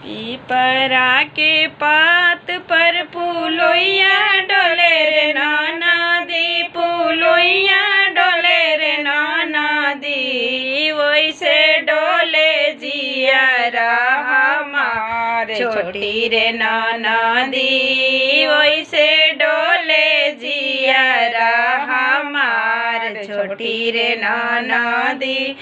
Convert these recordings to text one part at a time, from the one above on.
पीपरा के पात पर फूलोइया डोले रे नाना दी, फूलोइया डोले रे नाना दी। वैसे डोले जियारा हमार छोटी रे नाना दी, वैसे डोले जियारा हमार छोटी रे नाना दी,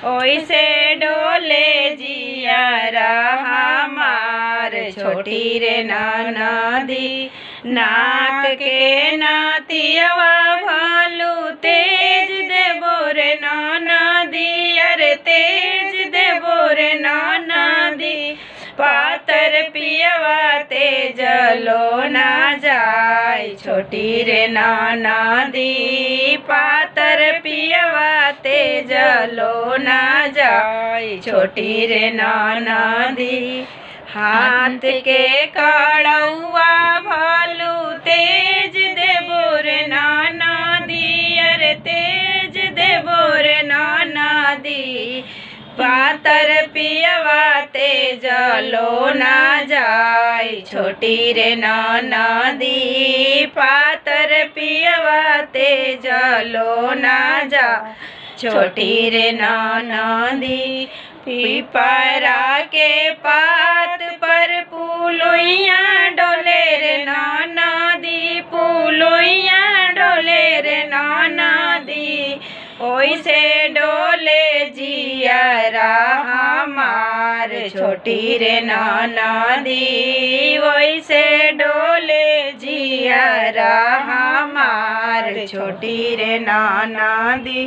ओइसे डोले जियारा हमार छोटी रे नाना दी। नाक के नातियवा भालू तेज देबो रे नाना दी, अरे तेज देबो रे नाना दी। पातर पियवा तेज लो ना जाय छोटी रे नाना दी, पातर पियवा तेज लो ना जाय छोटी रे नाना दी। हाथ के कड़ौआ भालू तेज देबो रे नाना दी, अरे तेज देबो रे नाना दी। पातर पियवा तेज लो ना जाय छोटी रे नाना दी, पातर पियवा तेज लो ना जाय छोटी रे नाना दी। पीपरा के पात पर फूलोइया डोले रे नाना दी, फूलोइया डोले रे नाना दी। ओइसे डोले जियारा हमार छोटी रे नाना दी, ओइसे डोले जियारा हमार छोटी रे नाना दी।